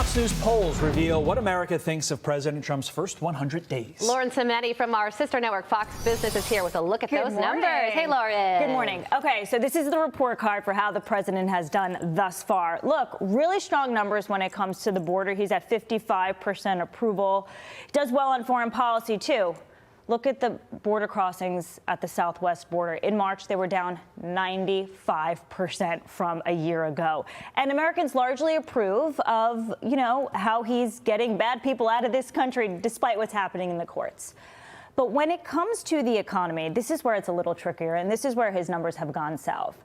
Fox News polls reveal what America thinks of President Trump's first 100 days. Lauren Simetti from our sister network Fox Business is here with a look at those numbers. Hey, Lauren. Good morning. Okay, so this is the report card for how the president has done thus far. Look, really strong numbers when it comes to the border. He's at 55% approval. Does well on foreign policy, too. Look at the border crossings at the southwest border. In March, they were down 95% from a year ago. And Americans largely approve of, how he's getting bad people out of this country, despite what's happening in the courts. But when it comes to the economy, this is where it's a little trickier, and this is where his numbers have gone south.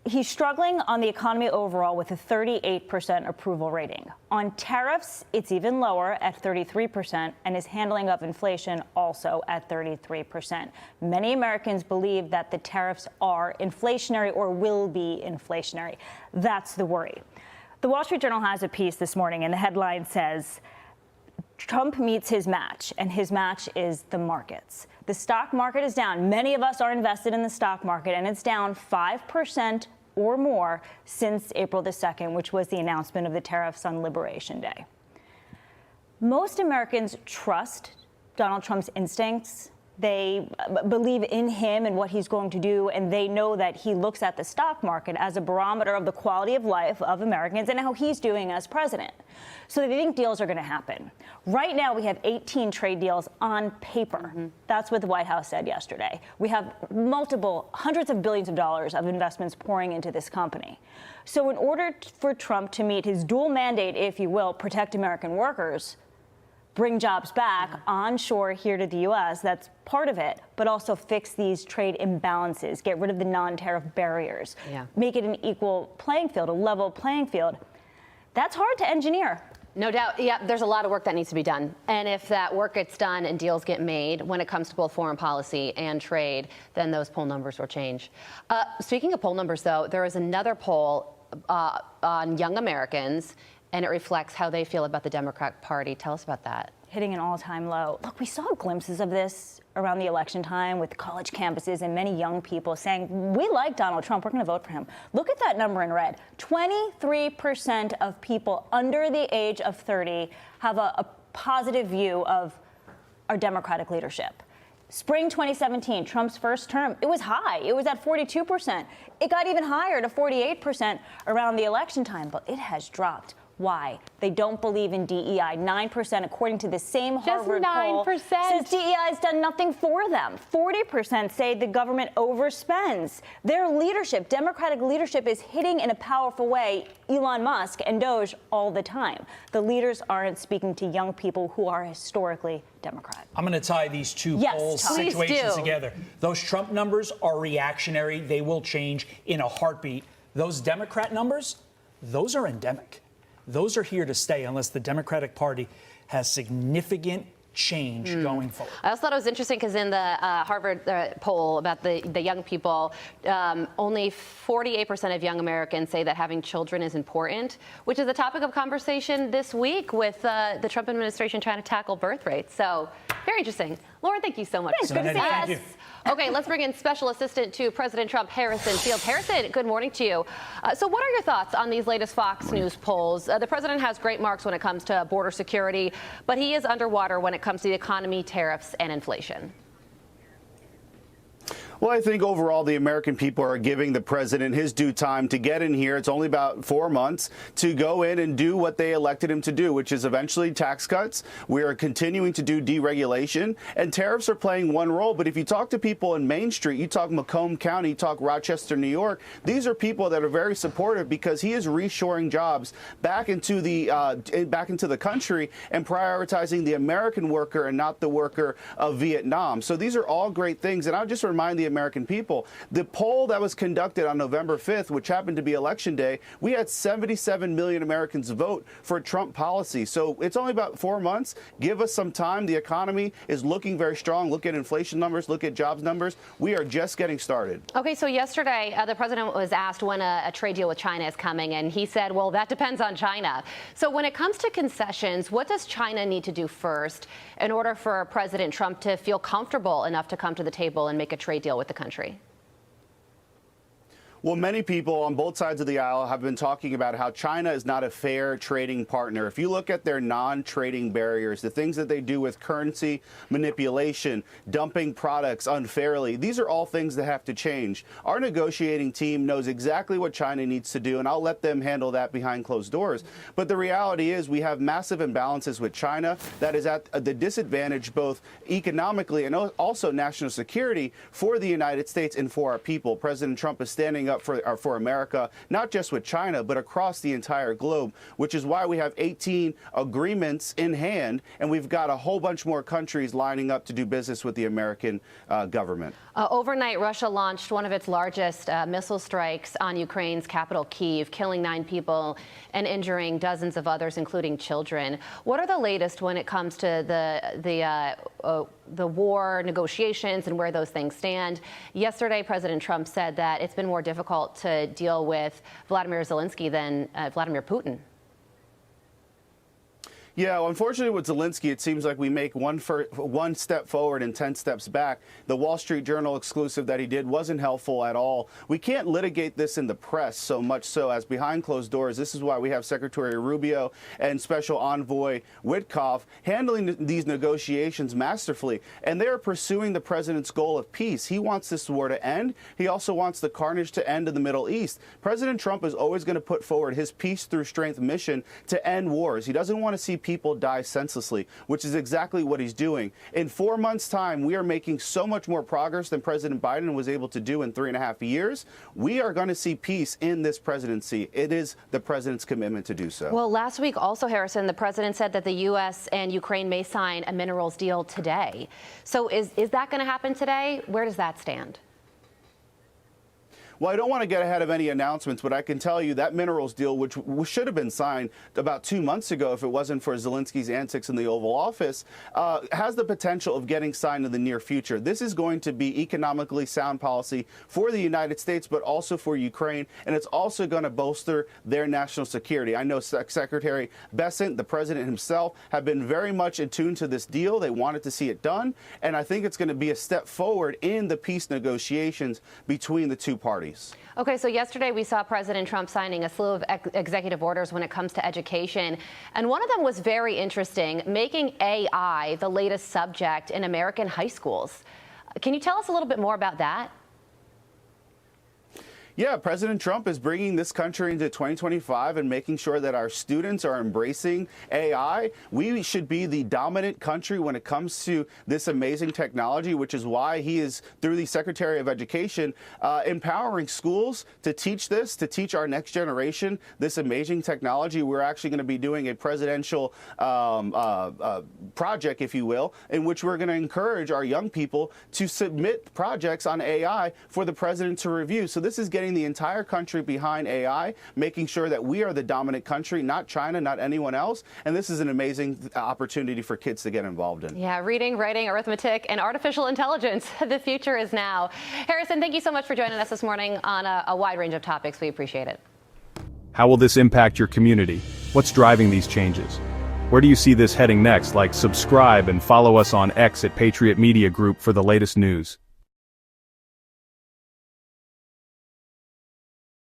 He's struggling on the economy overall with a 38% approval rating. On tariffs, it's even lower at 33%, and his handling of inflation also at 33%. Many Americans believe that the tariffs are inflationary or will be inflationary. That's the worry. The Wall Street Journal has a piece this morning, and the headline says, Trump meets his match, and his match is the markets. The stock market is down. Many of us are invested in the stock market, and it's down 5% or more since April the 2nd, which was the announcement of the tariffs on Liberation Day. Most Americans trust Donald Trump's instincts. They believe in him and what he's going to do, and they know that he looks at the stock market as a barometer of the quality of life of Americans and how he's doing as president. So they think deals are going to happen. Right now, we have 18 trade deals on paper. That's what the White House said yesterday. We have hundreds of billions of dollars of investments pouring into this company. So in order for Trump to meet his dual mandate, if you will, protect American workers, bring jobs back onshore here to the U.S., that's part of it, but also fix these trade imbalances, get rid of the non-tariff barriers, make it an equal playing field, a level playing field. That's hard to engineer. No doubt. Yeah, there's a lot of work that needs to be done. And if that work gets done and deals get made when it comes to both foreign policy and trade, then those poll numbers will change. Speaking of poll numbers, though, there is another poll on young Americans, and it reflects how they feel about the Democratic Party. Tell us about that. Hitting an all-time low. Look, we saw glimpses of this around the election time with college campuses and many young people saying, we like Donald Trump, we're going to vote for him. Look at that number in red. 23% of people under the age of 30 have a positive view of our Democratic leadership. Spring 2017, Trump's first term, it was high. It was at 42%. It got even higher to 48% around the election time, but it has dropped. Why? They don't believe in DEI. 9%, according to the same Harvard poll, says DEI has done nothing for them. 40% say the government overspends. Their leadership, Democratic leadership, is hitting in a powerful way Elon Musk and Doge all the time. The leaders aren't speaking to young people who are historically Democrat. I'm going to tie these two poll situations together. Those Trump numbers are reactionary. They will change in a heartbeat. Those Democrat numbers, those are endemic. Those are here to stay unless the Democratic Party has significant change going forward. I also thought it was interesting because in the Harvard poll about the young people, only 48% of young Americans say that having children is important, which is a topic of conversation this week with the Trump administration trying to tackle birth rates. So very interesting. Lauren, thank you so much. Thanks. Good to see you. Thank you. Okay, let's bring in Special Assistant to President Trump, Harrison Fields. Harrison, good morning to you. So what are your thoughts on these latest Fox News polls? The president has great marks when it comes to border security, but he is underwater when it comes to the economy, tariffs, and inflation. Well, I think overall the American people are giving the president his due time to get in here. It's only about 4 months to go in and do what they elected him to do, which is eventually tax cuts. We are continuing to do deregulation, and tariffs are playing one role. But if you talk to people in Main Street, you talk Macomb County, you talk Rochester, New York, these are people that are very supportive because he is reshoring jobs back into the country and prioritizing the American worker and not the worker of Vietnam. So these are all great things. And I'll just remind the American people, the poll that was conducted on November 5th, which happened to be Election Day, we had 77 million Americans vote for Trump policy. So it's only about 4 months. Give us some time. The economy is looking very strong. Look at inflation numbers. Look at jobs numbers. We are just getting started. Okay, so yesterday, the president was asked when a trade deal with China is coming, and he said, well, that depends on China. So when it comes to concessions, what does China need to do first in order for President Trump to feel comfortable enough to come to the table and make a trade deal with the country? Well, many people on both sides of the aisle have been talking about how China is not a fair trading partner. If you look at their non-trading barriers, the things that they do with currency manipulation, dumping products unfairly, these are all things that have to change. Our negotiating team knows exactly what China needs to do, and I'll let them handle that behind closed doors. But the reality is we have massive imbalances with China that is at the disadvantage both economically and also national security for the United States and for our people. President Trump is standing up for America, not just with China, but across the entire globe, which is why we have 18 agreements in hand, and we've got a whole bunch more countries lining up to do business with the American government. Overnight, Russia launched one of its largest missile strikes on Ukraine's capital, Kyiv, killing 9 people and injuring dozens of others, including children. What are the latest when it comes to the war negotiations and where those things stand? Yesterday, President Trump said that it's been more difficult to deal with Vladimir Zelensky than Vladimir Putin. Yeah, well, unfortunately with Zelensky, it seems like we make one step forward and 10 steps back. The Wall Street Journal exclusive that he did wasn't helpful at all. We can't litigate this in the press so much so as behind closed doors. This is why we have Secretary Rubio and Special Envoy Witkoff handling these negotiations masterfully. And they are pursuing the president's goal of peace. He wants this war to end. He also wants the carnage to end in the Middle East. President Trump is always going to put forward his peace through strength mission to end wars. He doesn't want to see people die senselessly, which is exactly what he's doing. In 4 months' time, we are making so much more progress than President Biden was able to do in 3.5 years. We are going to see peace in this presidency. It is the president's commitment to do so. Well, last week also, Harrison, the president said that the U.S. and Ukraine may sign a minerals deal today. So is that going to happen today? Where does that stand? Well, I don't want to get ahead of any announcements, but I can tell you that minerals deal, which should have been signed about 2 months ago if it wasn't for Zelensky's antics in the Oval Office, has the potential of getting signed in the near future. This is going to be economically sound policy for the United States, but also for Ukraine, and it's also going to bolster their national security. I know Secretary Bessent, the president himself, have been very much attuned to this deal. They wanted to see it done, and I think it's going to be a step forward in the peace negotiations between the two parties. Okay, so yesterday we saw President Trump signing a slew of executive orders when it comes to education. And one of them was very interesting, making AI the latest subject in American high schools. Can you tell us a little bit more about that? Yeah, President Trump is bringing this country into 2025 and making sure that our students are embracing AI. We should be the dominant country when it comes to this amazing technology, which is why he is, through the Secretary of Education, empowering schools to teach this, to teach our next generation this amazing technology. We're actually going to be doing a presidential project, if you will, in which we're going to encourage our young people to submit projects on AI for the president to review. So this is getting the entire country behind AI, making sure that we are the dominant country, not China, not anyone else. And this is an amazing opportunity for kids to get involved in. Yeah, reading, writing, arithmetic, and artificial intelligence. The future is now. Harrison, thank you so much for joining us this morning on a wide range of topics. We appreciate it. How will this impact your community? What's driving these changes? Where do you see this heading next? Like, subscribe and follow us on X at Patriot Media Group for the latest news.